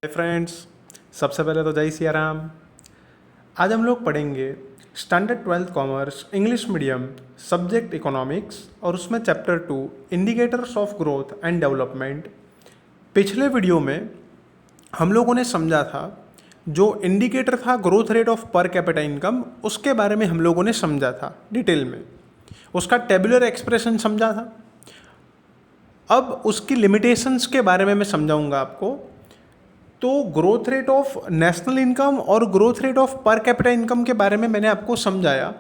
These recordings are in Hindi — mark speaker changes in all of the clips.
Speaker 1: फ्रेंड्स, सबसे पहले तो जय सिया राम। आज हम लोग पढ़ेंगे standard 12th commerce English medium subject economics और उसमें chapter 2 indicators of growth and development. पिछले वीडियो में हम लोगों ने समझा था जो इंडिकेटर था growth rate of per capita income, उसके बारे में हम लोगों ने समझा था डिटेल में, उसका टेबुलर एक्सप्रेशन समझा था। अब उसकी लिमिटेशंस के बारे में मैं समझाऊंगा आपको। तो growth rate of national income और growth rate of per capita income के बारे में मैंने आपको समझाया,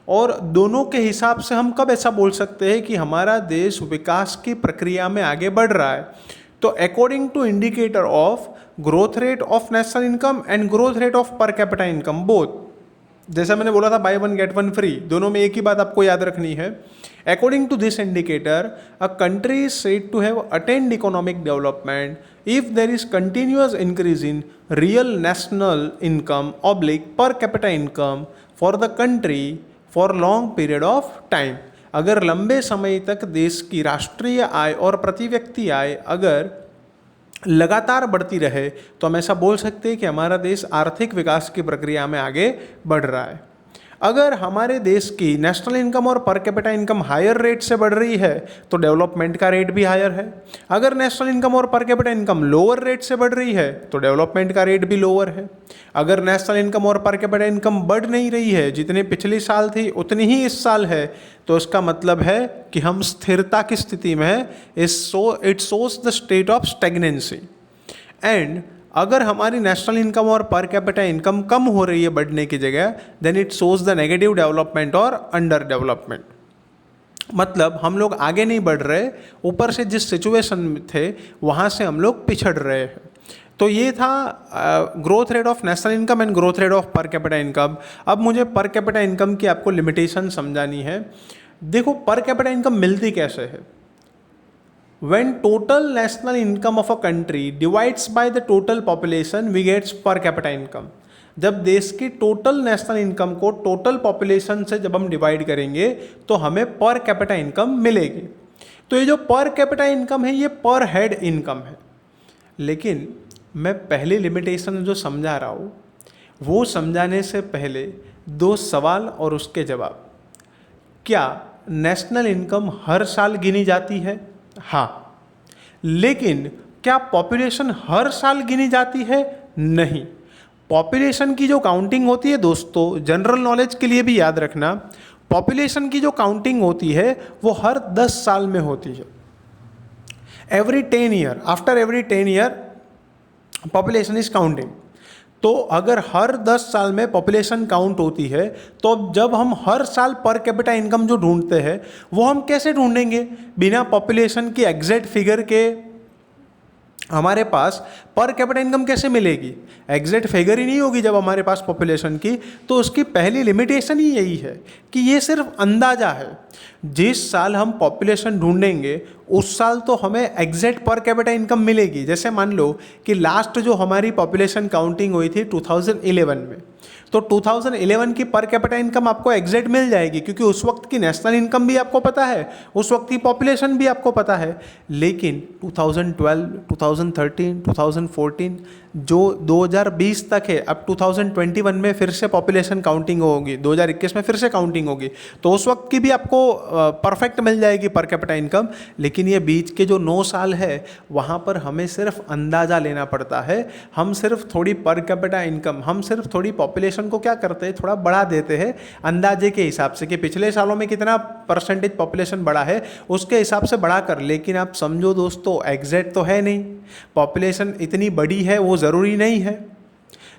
Speaker 1: और दोनों के हिसाब से हम कब ऐसा बोल सकते हैं कि हमारा देश विकास की प्रक्रिया में आगे बढ़ रहा है। तो according to indicator of growth rate of national income and growth rate of per capita income both, जैसा मैंने बोला था buy one get one free, दोनों में एक ही बात आपको याद रखनी है। According to this indicator a country is said to have attend economic development if there is continuous increase in real national income oblique per capita income for the country for long period of time. अगर लंबे समय तक देश की राष्ट्रीय आय और प्रति व्यक्ति आय अगर लगातार बढ़ती रहे तो हम ऐसा बोल सकते हैं कि हमारा देश आर्थिक विकास की प्रक्रिया में आगे बढ़ रहा है। अगर हमारे देश की नेशनल इनकम और पर कैपिटा इनकम हायर रेट से बढ़ रही है तो डेवलपमेंट का रेट भी हायर है। अगर नेशनल इनकम और पर कैपिटा इनकम लोअर रेट से बढ़ रही है तो डेवलपमेंट का रेट भी लोअर है। अगर नेशनल इनकम और पर कैपिटा इनकम बढ़ नहीं रही है, जितनी पिछले साल थी उतनी ही इस साल है, तो इसका मतलब है कि हम स्थिरता की स्थिति में है। It shows the state of stagnancy. And अगर हमारी नेशनल इनकम और पर कैपिटा इनकम कम हो रही है बढ़ने की जगह, then it shows the negative development और अंडर डेवलपमेंट। मतलब हम लोग आगे नहीं बढ़ रहे, ऊपर से जिस सिचुएशन में थे वहाँ से हम लोग पिछड़ रहे हैं। तो ये था growth rate of national income and growth rate of per capita income. अब मुझे पर कैपिटा इनकम की आपको लिमिटेशन समझानी है। देखो पर कैपिटा इनकम मिलती कैसे है। When total national income of a country divides by the total population, we get per capita income. जब देश की टोटल नेशनल इनकम को टोटल पॉपुलेशन से जब हम डिवाइड करेंगे तो हमें पर कैपिटा इनकम मिलेगी। तो ये जो पर कैपिटा इनकम है ये पर हेड इनकम है। लेकिन मैं पहली लिमिटेशन जो समझा रहा हूँ वो समझाने से पहले दो सवाल और उसके जवाब। क्या नेशनल इनकम हर साल गिनी जाती है? हाँ। लेकिन क्या पॉपुलेशन हर साल गिनी जाती है? नहीं। पॉपुलेशन की जो काउंटिंग होती है दोस्तों, जनरल नॉलेज के लिए भी याद रखना, पॉपुलेशन की जो काउंटिंग होती है वो हर 10 साल में होती है। Every 10 year, after every 10 year population is counting. तो अगर हर 10 साल में पॉपुलेशन काउंट होती है तो जब हम हर साल पर कैपिटा इनकम जो ढूंढते हैं वो हम कैसे ढूंढेंगे? बिना पॉपुलेशन की एग्जैक्ट फिगर के हमारे पास पर कैपिटा इनकम कैसे मिलेगी? एग्जैक्ट फिगर ही नहीं होगी जब हमारे पास पॉपुलेशन की। तो उसकी पहली लिमिटेशन ही यही है कि ये सिर्फ अंदाज़ा है। जिस साल हम पॉपुलेशन ढूंढेंगे उस साल तो हमें एग्जैक्ट पर कैपिटा इनकम मिलेगी। जैसे मान लो कि लास्ट जो हमारी पॉपुलेशन काउंटिंग हुई थी 2011 में, तो 2011 की पर कैपिटा इनकम आपको एग्जैक्ट मिल जाएगी क्योंकि उस वक्त की नेशनल इनकम भी आपको पता है, उस वक्त की पॉपुलेशन भी आपको पता है। लेकिन 2012, 2013, 2014 जो 2020 तक है, अब 2021 में फिर से पॉपुलेशन काउंटिंग होगी, 2021 में फिर से काउंटिंग होगी, तो उस वक्त की भी आपको परफेक्ट मिल जाएगी पर कैपिटा इनकम। लेकिन ये बीच के जो 9 साल है वहाँ पर हमें सिर्फ अंदाज़ा लेना पड़ता है। हम सिर्फ थोड़ी पर कैपिटा इनकम, हम सिर्फ थोड़ी पॉपुलेशन को क्या करते हैं, थोड़ा बढ़ा देते हैं अंदाजे के हिसाब से कि पिछले सालों में कितना परसेंटेज पॉपुलेशन बढ़ा है उसके हिसाब से बढ़ा कर। लेकिन आप समझो दोस्तों, एग्जैक्ट तो है नहीं, पॉपुलेशन इतनी बड़ी है वो ज़रूरी नहीं है।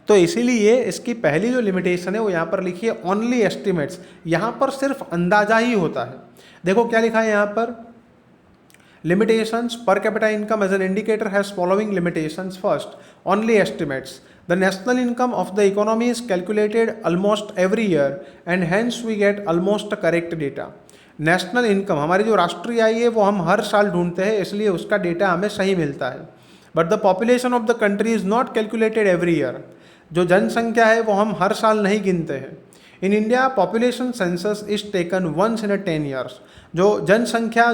Speaker 1: तो इसीलिए इसकी पहली जो लिमिटेशन है वो यहाँ पर लिखी है ओनली एस्टिमेट्स। यहाँ पर सिर्फ अंदाजा ही होता है। देखो क्या लिखा है यहाँ पर, limitations per capita income as an indicator has following limitations. First, only estimates. The national income of the economy is calculated almost every year and hence we get almost correct data. National income, हमारी जो राष्ट्रीय आय है वो हम हर साल ढूंढते हैं, इसलिए उसका डेटा हमें सही मिलता है। But the population of the country is not calculated every year. जो जनसंख्या है वो हम हर साल नहीं गिनते हैं। In India population census is taken once in 10 years. जो जनसंख्या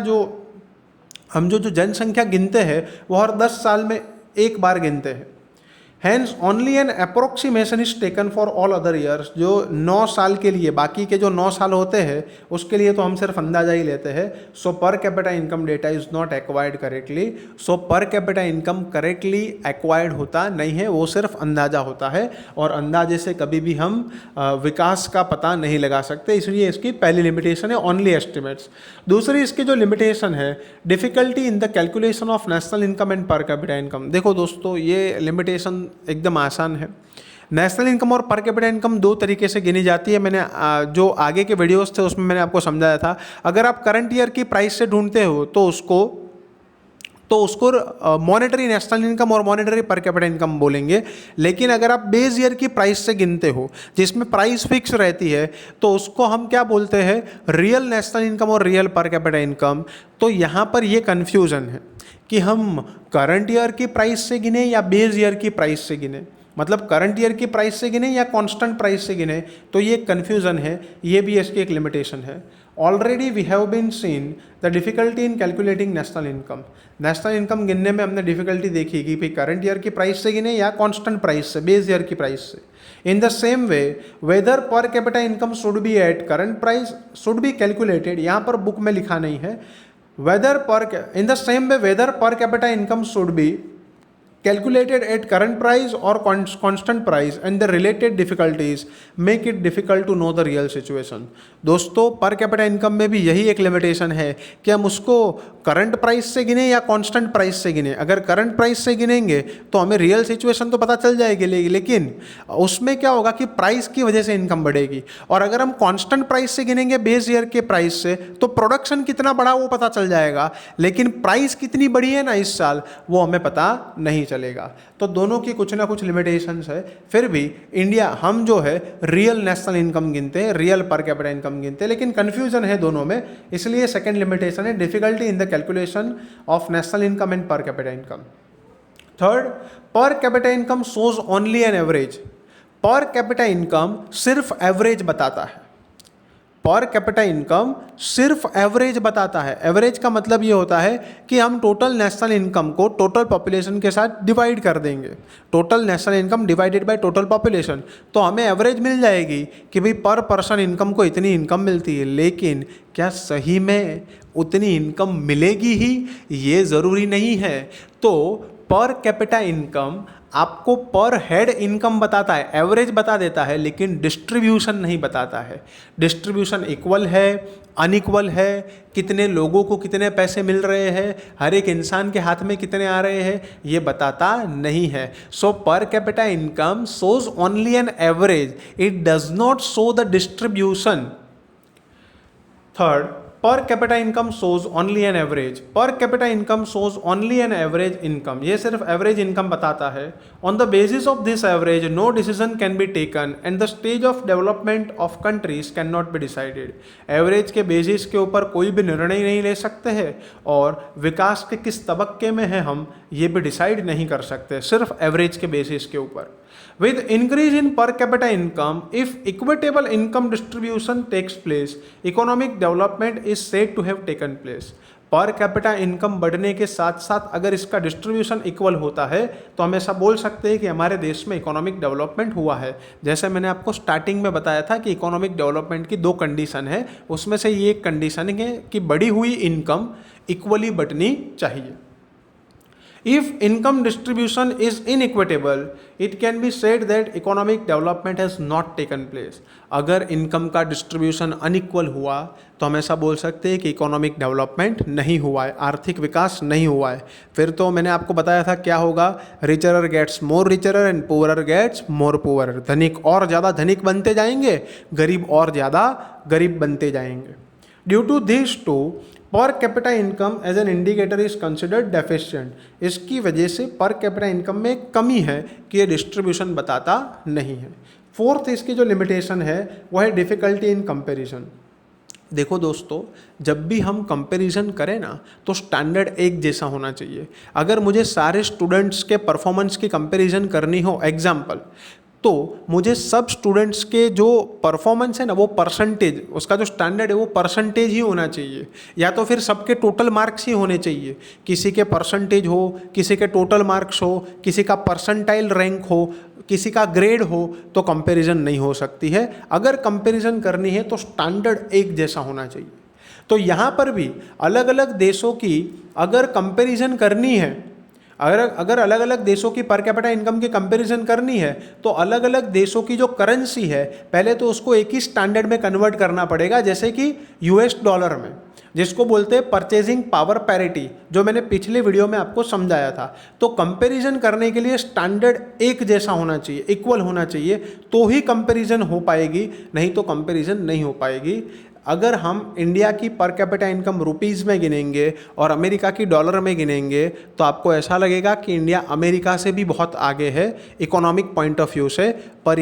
Speaker 1: हम जो जनसंख्या गिनते हैं वो हर 10 साल में एक बार गिनते हैं। Hence only an approximation is taken for all other years. जो 9 साल के लिए, बाकी के जो 9 साल होते हैं उसके लिए तो हम सिर्फ अंदाजा ही लेते हैं। So per capita income data is not acquired correctly. So per capita income correctly acquired होता नहीं है, वो सिर्फ अंदाजा होता है और अंदाजे से कभी भी हम विकास का पता नहीं लगा सकते, इसलिए इसकी पहली लिमिटेशन है ओनली एस्टिमेट्स। दूसरी इसकी जो लिमिटेशन है, difficulty in the calculation of national income and पर कैपिटा इनकम। देखो दोस्तों, ये लिमिटेशन एकदम आसान है। नेशनल इनकम और पर कैपिटा इनकम दो तरीके से गिनी जाती है। मैंने जो आगे के वीडियोस थे उसमें मैंने आपको समझाया था। अगर आप करंट ईयर की प्राइस से ढूंढते हो तो उसको मॉनेटरी नेशनल इनकम और मॉनेटरी पर कैपिटा इनकम बोलेंगे। लेकिन अगर आप बेस ईयर की प्राइस से गिनते हो जिसमें प्राइस फिक्स रहती है तो उसको हम क्या बोलते हैं, रियल नेशनल इनकम और रियल पर कैपिटा इनकम। तो यहाँ पर ये कन्फ्यूज़न है कि हम करंट ईयर की प्राइस से गिने या बेस ईयर की प्राइस से गिने, मतलब करंट ईयर की प्राइस से गिने या कांस्टेंट प्राइस से गिने, तो ये कन्फ्यूज़न है, ये भी इसकी एक लिमिटेशन है। Already we have been seen the difficulty in calculating national income. National income गिनने में हमने डिफिकल्टी देखी कि भाई करंट ईयर की प्राइस से गिने या कांस्टेंट प्राइस से, बेस ईयर की प्राइस से। In the same way whether per capita income should be at current price should be calculated, यहाँ पर बुक में लिखा नहीं है, in the same way whether per capita income should be calculated at current price or constant price and the related difficulties make it difficult to know the real situation। दोस्तों, पर कैपिटा इनकम में भी यही एक लिमिटेशन है कि हम उसको करंट प्राइस से गिने या कांस्टेंट प्राइस से गिने। अगर करंट प्राइस से गिनेंगे तो हमें रियल सिचुएशन तो पता चल जाएगी, लेकिन उसमें क्या होगा कि प्राइस की वजह से इनकम बढ़ेगी। और अगर हम कांस्टेंट प्राइस से गिनेंगे बेस ईयर के प्राइस से तो प्रोडक्शन कितना बढ़ा वो पता चल जाएगा, लेकिन प्राइस कितनी बढ़ी है ना इस साल वो हमें पता नहीं चलेगा। तो दोनों की कुछ ना कुछ लिमिटेशंस है। फिर भी इंडिया हम जो है रियल नेशनल इनकम गिनते हैं, रियल पर कैपिटा इनकम गिनते हैं, लेकिन कंफ्यूजन है दोनों में, इसलिए सेकंड लिमिटेशन है difficulty in the calculation of national income and पर capita income. Third, per capita income shows only an average. Per capita income सिर्फ एवरेज बताता है। पर कैपिटा इनकम सिर्फ एवरेज बताता है। एवरेज का मतलब ये होता है कि हम टोटल नेशनल इनकम को टोटल पॉपुलेशन के साथ डिवाइड कर देंगे। Total national income divided by total population, तो हमें एवरेज मिल जाएगी कि भाई पर पर्सन इनकम को इतनी इनकम मिलती है। लेकिन क्या सही में उतनी इनकम मिलेगी ही, ये ज़रूरी नहीं है। तो पर कैपिटा इनकम आपको पर हेड इनकम बताता है, एवरेज बता देता है, लेकिन डिस्ट्रीब्यूशन नहीं बताता है। डिस्ट्रीब्यूशन इक्वल है, अनइक्वल है, कितने लोगों को कितने पैसे मिल रहे हैं, हर एक इंसान के हाथ में कितने आ रहे हैं, ये बताता नहीं है। So per capita income shows only an average, it does not show the distribution. Third, per capita income shows only an average. Per capita income shows only an average income, ये सिर्फ एवरेज इनकम बताता है। On the basis of this average no decision can be taken and the stage of development of countries can not be decided. Average के बेसिस के ऊपर कोई भी निर्णय नहीं ले सकते हैं और विकास के किस तबक्के में है हम ये भी डिसाइड नहीं कर सकते, सिर्फ एवरेज के बेसिस के ऊपर। With increase in per capita income, if equitable income distribution takes place, economic development is said to have taken place। पर कैपिटा इनकम बढ़ने के साथ साथ अगर इसका डिस्ट्रीब्यूशन इक्वल होता है तो हम ऐसा बोल सकते हैं कि हमारे देश में इकोनॉमिक डेवलपमेंट हुआ है। जैसे मैंने आपको स्टार्टिंग में बताया था कि इकोनॉमिक डेवलपमेंट की दो कंडीशन है, उसमें से ये एक कंडीशन है कि बढ़ी हुई इनकम इक्वली बंटनी चाहिए। If income distribution is inequitable, it can be said that economic development has not taken place। अगर इनकम का डिस्ट्रीब्यूशन अनइक्वल हुआ तो हम ऐसा बोल सकते हैं कि इकोनॉमिक डेवलपमेंट नहीं हुआ है, आर्थिक विकास नहीं हुआ है। फिर तो मैंने आपको बताया था क्या होगा, richer gets more richer and poorer gets more poorer. धनिक और ज़्यादा धनिक बनते जाएंगे, गरीब और ज़्यादा गरीब बनते जाएंगे। Due to this to per capita income as an indicator is considered deficient. इसकी वजह से पर कैपिटा इनकम में कमी है कि ये डिस्ट्रीब्यूशन बताता नहीं है। फोर्थ इसकी जो लिमिटेशन है वो है डिफ़िकल्टी इन कंपैरिजन। देखो दोस्तों, जब भी हम कंपैरिजन करें ना तो स्टैंडर्ड एक जैसा होना चाहिए। अगर मुझे सारे स्टूडेंट्स के परफॉर्मेंस की कंपैरिजन करनी हो एग्जाम्पल, तो मुझे सब स्टूडेंट्स के जो परफॉर्मेंस है ना, वो परसेंटेज, उसका जो स्टैंडर्ड है वो परसेंटेज ही होना चाहिए, या तो फिर सबके टोटल मार्क्स ही होने चाहिए। किसी के परसेंटेज हो, किसी के टोटल मार्क्स हो, किसी का परसेंटाइल रैंक हो, किसी का ग्रेड हो, तो कंपैरिजन नहीं हो सकती है। अगर कंपैरिजन करनी है तो स्टैंडर्ड एक जैसा होना चाहिए। तो यहाँ पर भी अलग अलग देशों की अगर कंपैरिजन करनी है, अगर अलग अलग देशों की पर कैपिटा इनकम की कंपैरिजन करनी है, तो अलग अलग देशों की जो करेंसी है पहले तो उसको एक ही स्टैंडर्ड में कन्वर्ट करना पड़ेगा, जैसे कि यूएस डॉलर में, जिसको बोलते हैं परचेजिंग पावर पैरिटी, जो मैंने पिछले वीडियो में आपको समझाया था। तो कंपैरिजन करने के लिए स्टैंडर्ड एक जैसा होना चाहिए, इक्वल होना चाहिए, तो ही कंपैरिजन हो पाएगी, नहीं तो कंपैरिजन नहीं हो पाएगी। अगर हम इंडिया की पर कैपिटा इनकम रुपीज़ में गिनेंगे और अमेरिका की डॉलर में गिनेंगे, तो आपको ऐसा लगेगा कि इंडिया अमेरिका से भी बहुत आगे है इकोनॉमिक पॉइंट ऑफ व्यू से। पर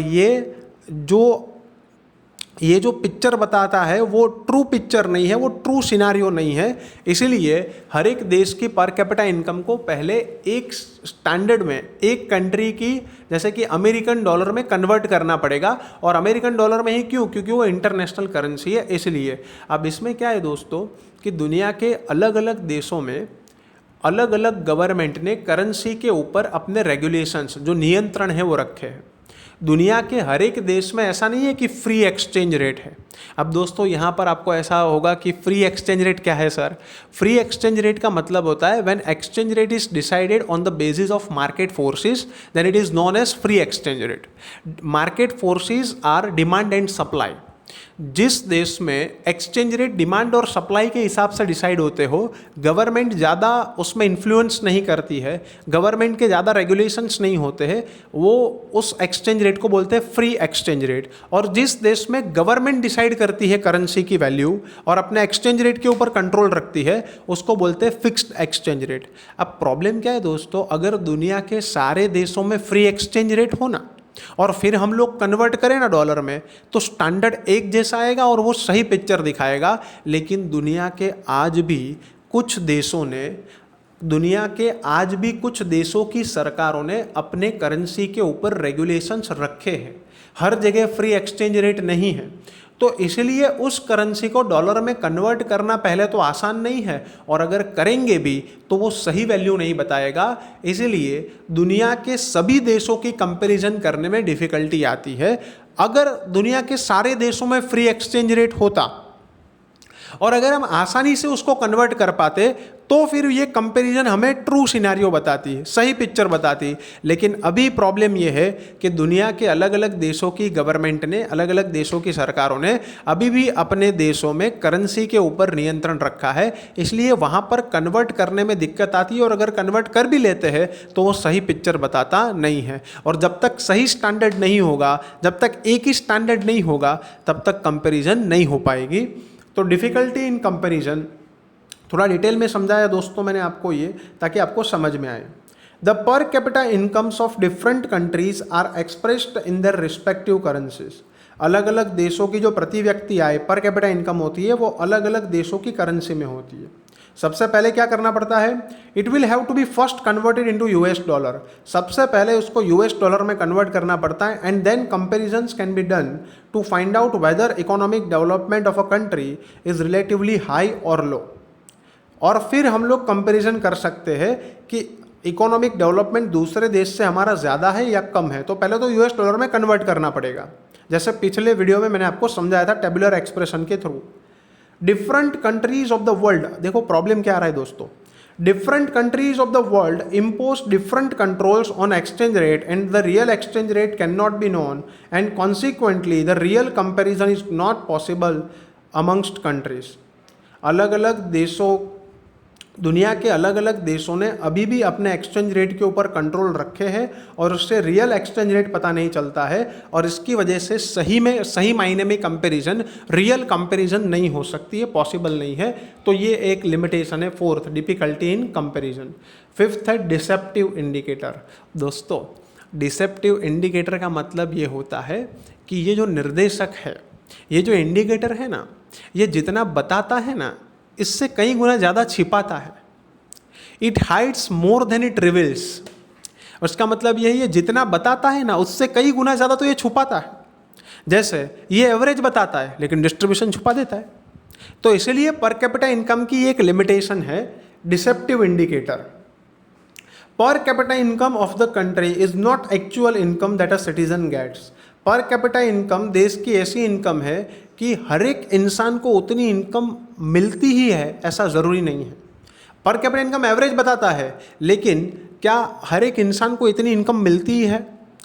Speaker 1: ये जो पिक्चर बताता है वो ट्रू पिक्चर नहीं है, वो ट्रू सिनारियो नहीं है। इसीलिए हर एक देश की पर कैपिटा इनकम को पहले एक स्टैंडर्ड में, एक कंट्री की, जैसे कि अमेरिकन डॉलर में कन्वर्ट करना पड़ेगा। और अमेरिकन डॉलर में ही क्यों? क्योंकि वो इंटरनेशनल करेंसी है, इसलिए। अब इसमें क्या है दोस्तों कि दुनिया के अलग अलग देशों में अलग अलग गवर्नमेंट ने करेंसी के ऊपर अपने रेगुलेशंस, जो नियंत्रण है, वो रखे हैं। दुनिया के हर एक देश में ऐसा नहीं है कि फ्री एक्सचेंज रेट है। अब दोस्तों यहाँ पर आपको ऐसा होगा कि फ्री एक्सचेंज रेट क्या है सर? फ्री एक्सचेंज रेट का मतलब होता है when exchange rate is decided on the basis of market forces, then it is known as free exchange rate. Market forces are demand and supply. जिस देश में एक्सचेंज रेट डिमांड और सप्लाई के हिसाब से डिसाइड होते हो, गवर्नमेंट ज़्यादा उसमें इन्फ्लुएंस नहीं करती है, गवर्नमेंट के ज़्यादा रेगुलेशंस नहीं होते हैं, वो उस एक्सचेंज रेट को बोलते हैं फ्री एक्सचेंज रेट। और जिस देश में गवर्नमेंट डिसाइड करती है करेंसी की वैल्यू और अपने एक्सचेंज रेट के ऊपर कंट्रोल रखती है, उसको बोलते हैं फिक्स्ड एक्सचेंज रेट। अब प्रॉब्लम क्या है दोस्तों, अगर दुनिया के सारे देशों में फ्री एक्सचेंज रेट हो ना, और फिर हम लोग कन्वर्ट करें ना डॉलर में, तो स्टैंडर्ड एक जैसा आएगा और वो सही पिक्चर दिखाएगा। लेकिन दुनिया के आज भी कुछ देशों की सरकारों ने अपने करेंसी के ऊपर रेगुलेशंस रखे हैं। हर जगह फ्री एक्सचेंज रेट नहीं है, तो इसलिए उस करेंसी को डॉलर में कन्वर्ट करना पहले तो आसान नहीं है, और अगर करेंगे भी तो वो सही वैल्यू नहीं बताएगा। इसलिए दुनिया के सभी देशों की कंपैरिजन करने में डिफिकल्टी आती है। अगर दुनिया के सारे देशों में फ्री एक्सचेंज रेट होता और अगर हम आसानी से उसको कन्वर्ट कर पाते, तो फिर ये कंपैरिजन हमें ट्रू सिनेरियो बताती, सही पिक्चर बताती। लेकिन अभी प्रॉब्लम ये है कि दुनिया के अलग अलग देशों की गवर्नमेंट ने, अलग अलग देशों की सरकारों ने अभी भी अपने देशों में करेंसी के ऊपर नियंत्रण रखा है, इसलिए वहाँ पर कन्वर्ट करने में दिक्कत आती है। और अगर कन्वर्ट कर भी लेते हैं तो वो सही पिक्चर बताता नहीं है। और जब तक सही स्टैंडर्ड नहीं होगा, जब तक एक ही स्टैंडर्ड नहीं होगा, तब तक कंपेरिजन नहीं हो पाएगी। तो डिफ़िकल्टी इन कंपेरिजन थोड़ा डिटेल में समझाया दोस्तों मैंने आपको ये, ताकि आपको समझ में आए। The per capita incomes of different countries are expressed in their respective currencies. अलग अलग देशों की जो प्रति व्यक्ति आय पर कैपिटा इनकम होती है, वो अलग अलग देशों की करेंसी में होती है। सबसे पहले क्या करना पड़ता है? It will have to be first converted into US dollar. सबसे पहले उसको यूएस डॉलर में कन्वर्ट करना पड़ता है, and then comparisons can be done to find out whether economic development of a country is relatively high और लो। और फिर हम लोग कंपैरिजन कर सकते हैं कि इकोनॉमिक डेवलपमेंट दूसरे देश से हमारा ज़्यादा है या कम है। तो पहले तो यूएस डॉलर में कन्वर्ट करना पड़ेगा, जैसे पिछले वीडियो में मैंने आपको समझाया था टेबुलर एक्सप्रेशन के through. Different countries of the world, देखो प्रॉब्लम क्या आ रहा है दोस्तों, different countries of the world impose different controls on exchange rate and the real exchange rate can not be known, and consequently the real comparison is not possible amongst countries. अलग अलग देशों, दुनिया के अलग अलग देशों ने अभी भी अपने एक्सचेंज रेट के ऊपर कंट्रोल रखे हैं, और उससे रियल एक्सचेंज रेट पता नहीं चलता है, और इसकी वजह से सही मायने में कंपैरिजन, रियल कंपैरिजन नहीं हो सकती है, पॉसिबल नहीं है। तो ये एक लिमिटेशन है, fourth, difficulty in comparison. Fifth है डिसेप्टिव इंडिकेटर। दोस्तों डिसेप्टिव इंडिकेटर का मतलब ये होता है कि ये जो निर्देशक है, ये जो इंडिकेटर है ना, ये जितना बताता है ना, इससे कई गुना ज़्यादा छिपाता है। It hides more than it reveals. उसका मतलब यही है, जितना बताता है ना उससे कई गुना ज़्यादा तो ये छुपाता है। जैसे ये एवरेज बताता है लेकिन डिस्ट्रीब्यूशन छुपा देता है। तो इसलिए पर कैपिटा इनकम की एक लिमिटेशन है, deceptive indicator. Per capita income of the country is not actual income that a citizen gets. Per capita income देश की ऐसी इनकम है कि हर एक इंसान को उतनी इनकम मिलती ही है, ऐसा ज़रूरी नहीं है। पर कैपिटा इनकम एवरेज बताता है, लेकिन क्या हर एक इंसान को इतनी इनकम मिलती ही है?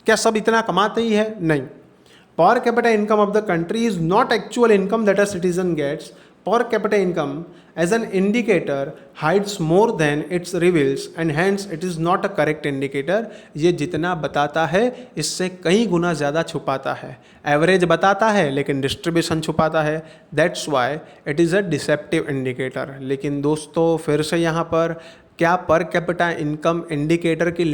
Speaker 1: क्या सब इतना कमाते ही है? नहीं। Per capita income of the country is not actual income that a citizen gets. Per capita income as an indicator hides more than it reveals and hence it is not a correct indicator। ये जितना बताता है इससे कई गुना ज़्यादा छुपाता है। एवरेज बताता है लेकिन डिस्ट्रीब्यूशन छुपाता है, that's why it is a deceptive indicator. लेकिन दोस्तों फिर से यहाँ पर क्या पर कैपिटा इनकम इंडिकेटर की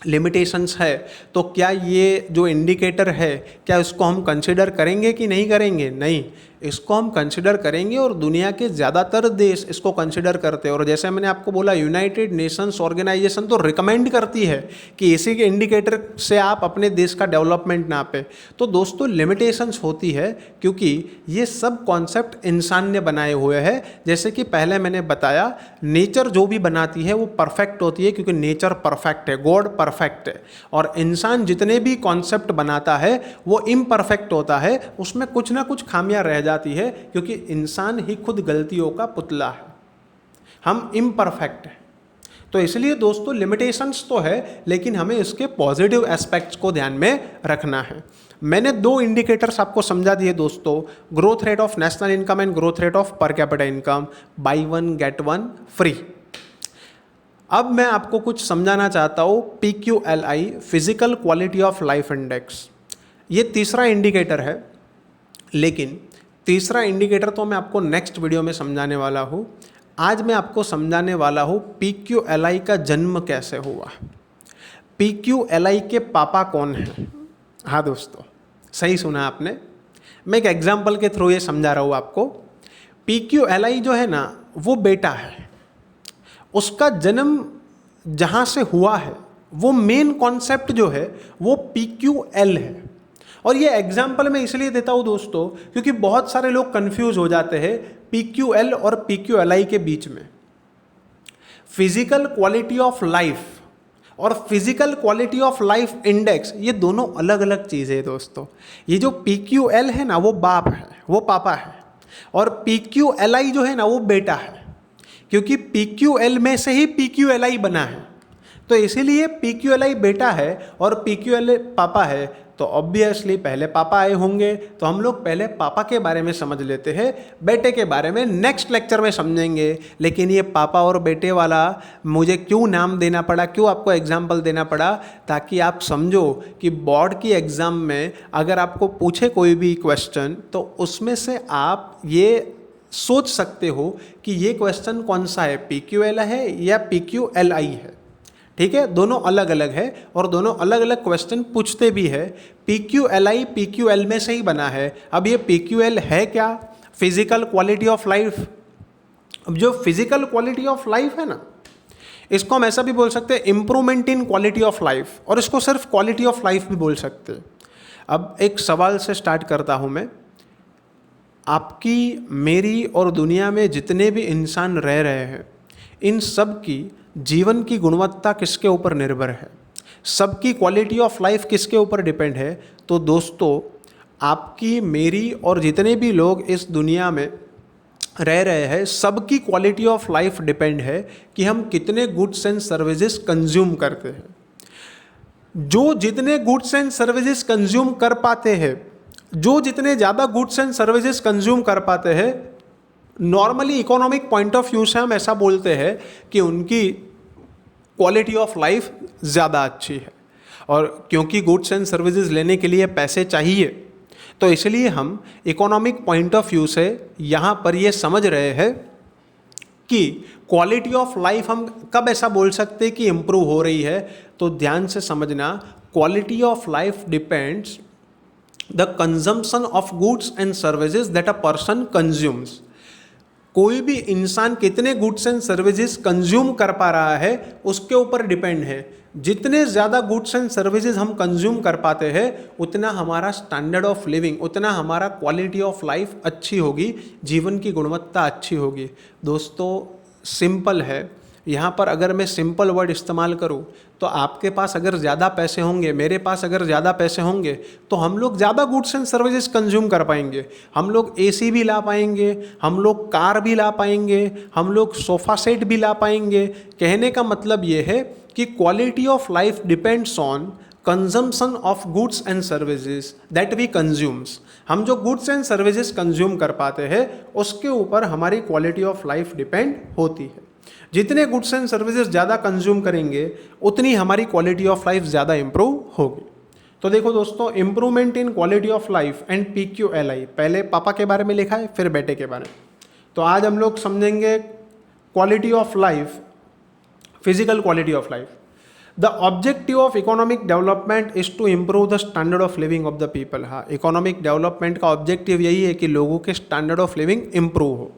Speaker 1: लिमिटेशंस है, तो क्या ये जो इंडिकेटर है क्या इसको हम कंसिडर करेंगे कि नहीं करेंगे? नहीं, इसको हम कंसिडर करेंगे और दुनिया के ज़्यादातर देश इसको कंसिडर करते हैं। और जैसे मैंने आपको बोला, यूनाइटेड नेशंस ऑर्गेनाइजेशन तो रिकमेंड करती है कि इसी के इंडिकेटर से आप अपने देश का डेवलपमेंट नापें। तो दोस्तों लिमिटेशंस होती है क्योंकि ये सब कॉन्सेप्ट इंसान ने बनाए हुए हैं। जैसे कि पहले मैंने बताया, नेचर जो भी बनाती है वो परफेक्ट होती है क्योंकि नेचर परफेक्ट है, गॉड परफेक्ट है। और इंसान जितने भी कॉन्सेप्ट बनाता है वो इम्परफेक्ट होता है, उसमें कुछ ना कुछ खामियां रह जाती है क्योंकि इंसान ही खुद गलतियों का पुतला है, हम इम्परफेक्ट हैं। तो इसलिए दोस्तों लिमिटेशंस तो है लेकिन हमें इसके पॉजिटिव एस्पेक्ट्स को ध्यान में रखना है। मैंने दो इंडिकेटर्स आपको समझा दिए दोस्तों, growth rate of national income and growth rate of per capita income, by one get one free. अब मैं आपको कुछ समझाना चाहता हूँ PQLI, physical quality of life index. ये तीसरा इंडिकेटर है, लेकिन तीसरा इंडिकेटर तो मैं आपको नेक्स्ट वीडियो में समझाने वाला हूँ। आज मैं आपको समझाने वाला हूँ PQLI का जन्म कैसे हुआ। PQLI के पापा कौन हैं? हाँ दोस्तों, सही सुना आपने। मैं एक एग्जाम्पल के थ्रू ये समझा रहा हूँ आपको। PQLI जो है ना वो बेटा है, उसका जन्म जहाँ से हुआ है वो मेन कॉन्सेप्ट जो है वो PQL है। और ये एग्जाम्पल मैं इसलिए देता हूँ दोस्तों क्योंकि बहुत सारे लोग कंफ्यूज हो जाते हैं PQL और PQLI के बीच में। फिजिकल क्वालिटी ऑफ लाइफ और physical quality of life index ये दोनों अलग अलग चीज़ें हैं दोस्तों। ये जो PQL है ना वो बाप है, वो पापा है, और PQLI जो है ना वो बेटा है, क्योंकि PQL में से ही PQLI बना है। तो इसीलिए PQLI बेटा है और PQL पापा है। तो ऑब्वियसली पहले पापा आए होंगे, तो हम लोग पहले पापा के बारे में समझ लेते हैं, बेटे के बारे में नेक्स्ट लेक्चर में समझेंगे। लेकिन ये पापा और बेटे वाला मुझे क्यों नाम देना पड़ा, क्यों आपको एग्जाम्पल देना पड़ा, ताकि आप समझो कि बोर्ड की एग्ज़ाम में अगर आपको पूछे कोई भी क्वेश्चन तो उसमें से आप ये सोच सकते हो कि ये क्वेश्चन कौन सा है, PQL है या PQLI है। ठीक है, दोनों अलग अलग है और दोनों अलग अलग क्वेश्चन पूछते भी है। PQLI PQL में से ही बना है। अब ये PQL है क्या? Physical quality of life. अब जो फिजिकल क्वालिटी ऑफ लाइफ है ना, इसको हम ऐसा भी बोल सकते हैं improvement in quality of life, और इसको सिर्फ क्वालिटी ऑफ लाइफ भी बोल सकते हैं। अब एक सवाल से स्टार्ट करता हूँ मैं। आपकी, मेरी और दुनिया में जितने भी इंसान रह रहे हैं, इन सब की जीवन की गुणवत्ता किसके ऊपर निर्भर है, सबकी क्वालिटी ऑफ लाइफ किसके ऊपर डिपेंड है? तो दोस्तों आपकी, मेरी और जितने भी लोग इस दुनिया में रह रहे हैं, सबकी क्वालिटी ऑफ लाइफ डिपेंड है कि हम कितने गुड्स एंड सर्विसेज कंज्यूम करते हैं। जो जितने गुड्स एंड सर्विसेज कंज्यूम कर पाते हैं, जो जितने ज़्यादा गुड्स एंड सर्विसेज कंज्यूम कर पाते हैं, normally economic point of view से हम ऐसा बोलते हैं कि उनकी क्वालिटी ऑफ लाइफ ज़्यादा अच्छी है। और क्योंकि गुड्स एंड सर्विसेज लेने के लिए पैसे चाहिए, तो इसलिए हम इकोनॉमिक पॉइंट ऑफ व्यू से यहाँ पर ये समझ रहे हैं कि क्वालिटी ऑफ लाइफ हम कब ऐसा बोल सकते हैं कि इम्प्रूव हो रही है। तो ध्यान से समझना, quality of life depends the consumption of goods and services that a person consumes. कोई भी इंसान कितने गुड्स एंड सर्विसेज कंज्यूम कर पा रहा है उसके ऊपर डिपेंड है। जितने ज़्यादा गुड्स एंड सर्विसेज हम कंज्यूम कर पाते हैं उतना हमारा स्टैंडर्ड ऑफ लिविंग, उतना हमारा क्वालिटी ऑफ लाइफ अच्छी होगी, जीवन की गुणवत्ता अच्छी होगी। दोस्तों सिंपल है, यहाँ पर अगर मैं सिंपल वर्ड इस्तेमाल करूँ तो आपके पास अगर ज़्यादा पैसे होंगे, मेरे पास अगर ज़्यादा पैसे होंगे तो हम लोग ज़्यादा गुड्स एंड सर्विसेज कंज्यूम कर पाएंगे। हम लोग एसी भी ला पाएंगे, हम लोग कार भी ला पाएंगे, हम लोग सोफ़ा सेट भी ला पाएंगे। कहने का मतलब ये है कि quality of life depends on consumption of goods and services that we consumes. हम जो गुड्स एंड सर्विसेज कंज्यूम कर पाते हैं उसके ऊपर हमारी क्वालिटी ऑफ लाइफ डिपेंड होती है। जितने गुड्स एंड सर्विसेज ज़्यादा कंज्यूम करेंगे उतनी हमारी क्वालिटी ऑफ लाइफ ज़्यादा इंप्रूव होगी। तो देखो दोस्तों, improvement in quality of life and PQLI, पहले पापा के बारे में लिखा है फिर बेटे के बारे में। तो आज हम लोग समझेंगे quality of life, physical quality of life. The objective of economic development is to improve the standard of living of the people. हाँ, इकोनॉमिक डेवलपमेंट का ऑब्जेक्टिव यही है कि लोगों के स्टैंडर्ड ऑफ लिविंग इम्प्रूव हो।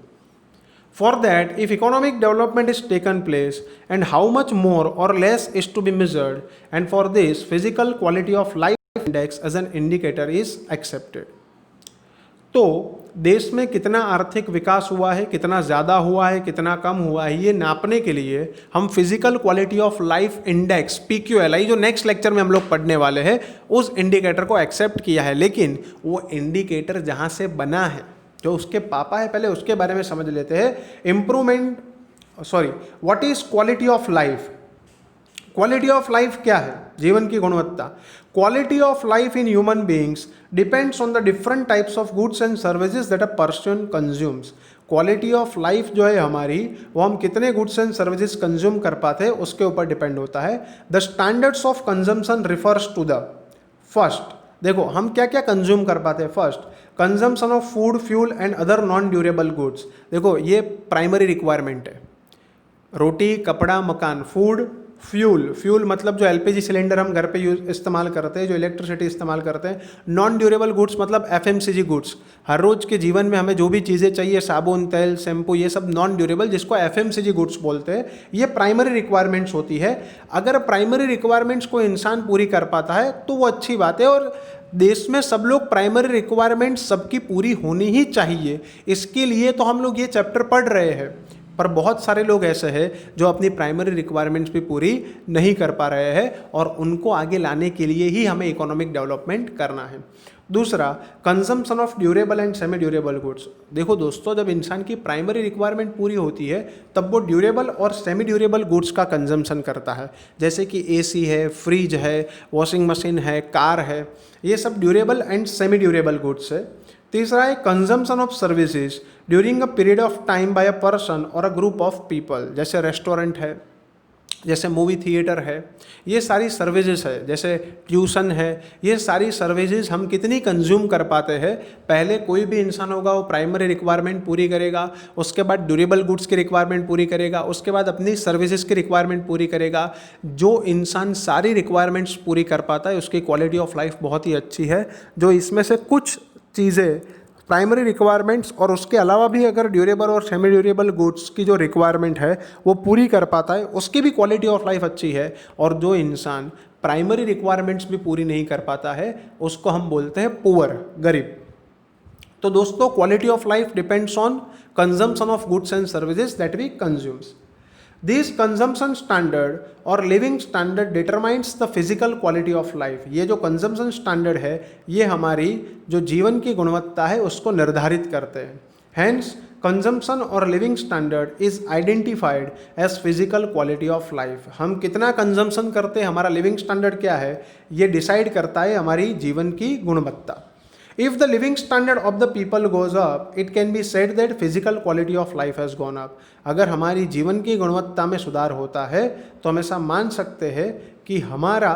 Speaker 1: For that, if economic development is taken place, and how much more or less is to be measured, and for this, physical quality of life index as an indicator is accepted. तो देश में कितना आर्थिक विकास हुआ है, कितना ज़्यादा हुआ है, कितना कम हुआ है, ये नापने के लिए हम physical quality of life index PQLI, जो नेक्स्ट लेक्चर में हम लोग पढ़ने वाले हैं, उस इंडिकेटर को एक्सेप्ट किया है। लेकिन वो इंडिकेटर जहाँ से बना है, जो उसके पापा है, पहले उसके बारे में समझ लेते हैं। What is quality of life? Quality of life क्या है? जीवन की गुणवत्ता। Quality of life in human beings depends on the different types of goods and services that a person consumes. Quality of life जो है हमारी, वो हम कितने गुड्स एंड सर्विसेज कंज्यूम कर पाते हैं उसके ऊपर डिपेंड होता है। The standards of consumption refers to the first, देखो हम क्या क्या कंज्यूम कर पाते हैं। First, consumption of food, fuel and other non durable goods. देखो ये प्राइमरी रिक्वायरमेंट है, रोटी, कपड़ा, मकान। फूड, फ्यूल मतलब जो LPG सिलेंडर हम घर पे इस्तेमाल करते हैं, जो इलेक्ट्रिसिटी इस्तेमाल करते हैं। नॉन ड्यूरेबल गुड्स मतलब FMCG गुड्स, हर रोज़ के जीवन में हमें जो भी चीज़ें चाहिए, साबुन, तेल, शैम्पू, ये सब नॉन ड्यूरेबल, जिसको FMCG गुड्स बोलते हैं। ये प्राइमरी रिक्वायरमेंट्स होती है। अगर प्राइमरी रिक्वायरमेंट्स को इंसान पूरी कर पाता है तो वो अच्छी बात है, और देश में सब लोग प्राइमरी रिक्वायरमेंट्स सबकी पूरी होनी ही चाहिए। इसके लिए तो हम लोग ये चैप्टर पढ़ रहे हैं। पर बहुत सारे लोग ऐसे हैं जो अपनी प्राइमरी रिक्वायरमेंट्स भी पूरी नहीं कर पा रहे हैं, और उनको आगे लाने के लिए ही हमें इकोनॉमिक डेवलपमेंट करना है। दूसरा, consumption of durable and semi durable goods. देखो दोस्तों, जब इंसान की प्राइमरी रिक्वायरमेंट पूरी होती है तब वो ड्यूरेबल और सेमी ड्यूरेबल गुड्स का कंजम्पशन करता है, जैसे कि AC है, फ्रिज है, वॉशिंग मशीन है, कार है। ये सब durable and semi durable goods है। तीसरा है consumption of services during a period of time by a person और अ ग्रुप ऑफ पीपल, जैसे रेस्टोरेंट है, जैसे मूवी थिएटर है, ये सारी सर्विसेज है, जैसे ट्यूशन है। ये सारी सर्विसेज हम कितनी कंज्यूम कर पाते हैं। पहले कोई भी इंसान होगा वो प्राइमरी रिक्वायरमेंट पूरी करेगा, उसके बाद ड्यूरेबल गुड्स की रिक्वायरमेंट पूरी करेगा, उसके बाद अपनी सर्विसेज की रिक्वायरमेंट पूरी करेगा। जो इंसान सारी रिक्वायरमेंट्स पूरी कर पाता है उसकी क्वालिटी ऑफ लाइफ बहुत ही अच्छी है। जो इसमें से कुछ चीज़ें प्राइमरी रिक्वायरमेंट्स और उसके अलावा भी अगर ड्यूरेबल और सेमी ड्यूरेबल गुड्स की जो रिक्वायरमेंट है वो पूरी कर पाता है, उसकी भी क्वालिटी ऑफ लाइफ अच्छी है। और जो इंसान प्राइमरी रिक्वायरमेंट्स भी पूरी नहीं कर पाता है उसको हम बोलते हैं पुअर, गरीब। तो दोस्तों, quality of life depends on consumption of goods and services that we consumes. This consumption standard और living standard determines the physical quality of life. ये जो कंजम्पशन स्टैंडर्ड है ये हमारी जो जीवन की गुणवत्ता है उसको निर्धारित करते हैं। हैंस कंजम्पशन और living standard is identified as physical quality of life. हम कितना कंजम्पशन करते हैं, हमारा लिविंग स्टैंडर्ड क्या है, ये डिसाइड करता है हमारी जीवन की गुणवत्ता। If the living standard of the people goes up, it can be said that physical quality of life has gone up. अगर हमारी जीवन की गुणवत्ता में सुधार होता है तो हम ऐसा मान सकते हैं कि हमारा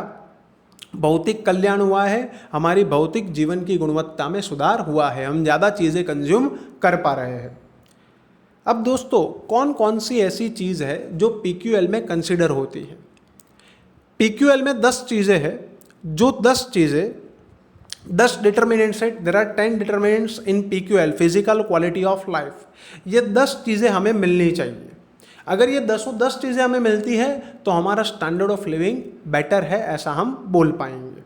Speaker 1: भौतिक कल्याण हुआ है, हमारी भौतिक जीवन की गुणवत्ता में सुधार हुआ है, हम ज़्यादा चीज़ें कंज्यूम कर पा रहे हैं। अब दोस्तों, कौन कौन सी ऐसी चीज़ है जो PQL में कंसिडर होती है? PQL में 10 चीज़ें हैं। जो 10 चीज़ें 10 डिटर्मिनेंट्स है, there are 10 determinants in PQL, physical quality of life. ये 10 चीज़ें हमें मिलनी चाहिए। अगर ये 10 चीज़ें हमें मिलती है तो हमारा स्टैंडर्ड ऑफ लिविंग बेटर है, ऐसा हम बोल पाएंगे।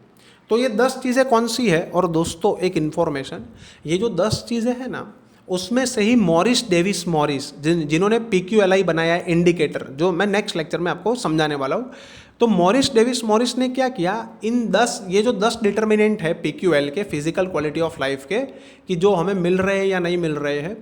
Speaker 1: तो ये 10 चीज़ें कौन सी है? और दोस्तों एक इन्फॉर्मेशन, ये जो 10 चीज़ें हैं ना, उसमें से ही मॉरिस डेविस मॉरिस जिन्होंने PQLI बनाया है इंडिकेटर, जो मैं नेक्स्ट लेक्चर में आपको समझाने वाला हूँ। तो मॉरिस डेविस मॉरिस ने क्या किया, इन 10 ये जो 10 डिटर्मिनेंट है PQL के, फिजिकल क्वालिटी ऑफ लाइफ के, कि जो हमें मिल रहे हैं या नहीं मिल रहे हैं,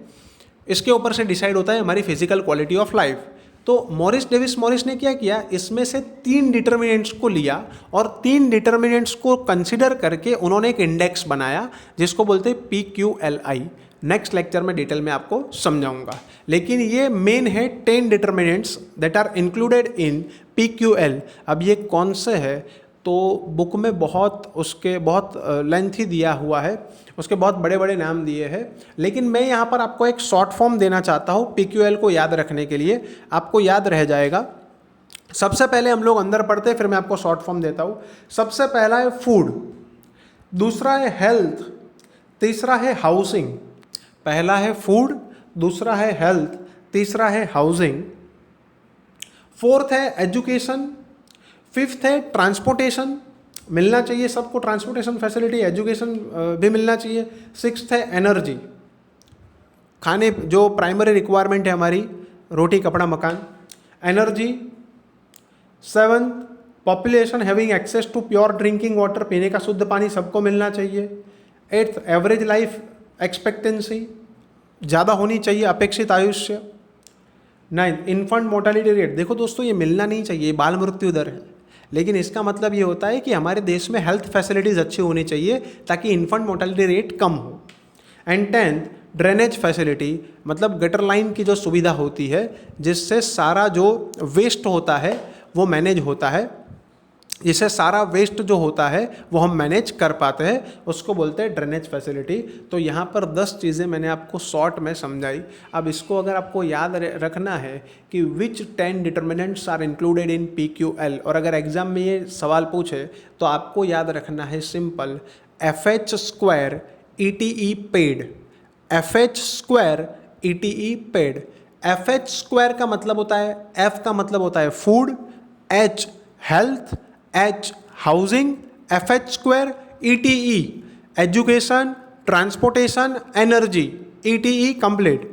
Speaker 1: इसके ऊपर से डिसाइड होता है हमारी फिजिकल क्वालिटी ऑफ लाइफ। तो मॉरिस डेविस मॉरिस ने क्या किया, इसमें से 3 डिटर्मिनेंट्स को लिया और 3 डिटर्मिनेंट्स को कंसिडर करके उन्होंने एक इंडेक्स बनाया जिसको बोलते हैं PQLI। नेक्स्ट लेक्चर में डिटेल में आपको समझाऊंगा, लेकिन ये मेन है 10 determinants that are included in PQL। अब ये कौन से है, तो बुक में बहुत लेंथी दिया हुआ है, उसके बहुत बड़े बड़े नाम दिए हैं, लेकिन मैं यहाँ पर आपको एक शॉर्ट फॉर्म देना चाहता हूँ PQL को याद रखने के लिए, आपको याद रह जाएगा। सबसे पहले हम लोग अंदर पढ़ते हैं, फिर मैं आपको शॉर्ट फॉर्म देता हूँ। सबसे पहला है फूड, दूसरा है हेल्थ, तीसरा है हाउसिंग। पहला है फूड, दूसरा है हेल्थ, तीसरा है हाउसिंग, फोर्थ है एजुकेशन, फिफ्थ है ट्रांसपोर्टेशन, मिलना चाहिए सबको ट्रांसपोर्टेशन फैसिलिटी, एजुकेशन भी मिलना चाहिए। सिक्स्थ है एनर्जी, खाने जो प्राइमरी रिक्वायरमेंट है हमारी, रोटी कपड़ा मकान, energy. Seventh population having access to pure drinking water, पीने का शुद्ध पानी सबको मिलना चाहिए। एट्थ एवरेज लाइफ एक्सपेक्टेंसी, ज़्यादा होनी चाहिए अपेक्षित आयुष्य। नाइन्थ इन्फेंट मोर्टेलिटी रेट, देखो दोस्तों ये मिलना नहीं चाहिए, बाल मृत्यु दर है, लेकिन इसका मतलब ये होता है कि हमारे देश में हेल्थ फैसिलिटीज़ अच्छी होनी चाहिए ताकि इन्फेंट मोर्टेलिटी रेट कम हो। एंड टेंथ ड्रेनेज फैसिलिटी, मतलब गटर लाइन की जो सुविधा होती है जिससे सारा जो वेस्ट होता है वो मैनेज होता है, जिससे सारा वेस्ट जो होता है वो हम मैनेज कर पाते हैं, उसको बोलते हैं ड्रेनेज फैसिलिटी। तो यहाँ पर 10 चीज़ें मैंने आपको शॉर्ट में समझाई। अब इसको अगर आपको याद रखना है कि which 10 determinants are included in PQL, और अगर एग्जाम में ये सवाल पूछे तो आपको याद रखना है simple, FH square ETE paid, FH square ETE paid. FH square का मतलब होता है, F का मतलब होता है food, H health, H housing, FH square ETE education, transportation, energy, ETE complete.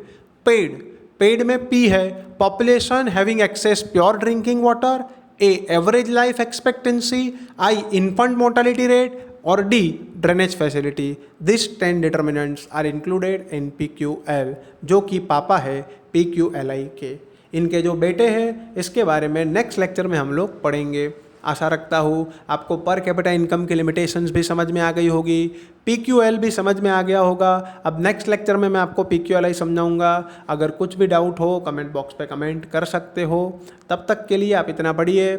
Speaker 1: Paid में P है population having access pure drinking water, A average life expectancy, I infant mortality rate, और D drainage facility. This 10 determinants are included in PQL, जो कि पापा है PQLI के। इनके जो बेटे हैं इसके बारे में नेक्स्ट लेक्चर में हम लोग पढ़ेंगे। आशा रखता हूँ आपको पर कैपिटा इनकम की लिमिटेशंस भी समझ में आ गई होगी, PQL भी समझ में आ गया होगा। अब नेक्स्ट लेक्चर में मैं आपको PQLI समझाऊंगा। अगर कुछ भी डाउट हो कमेंट बॉक्स पे कमेंट कर सकते हो। तब तक के लिए आप इतना पढ़िए।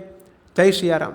Speaker 1: जय सिया राम।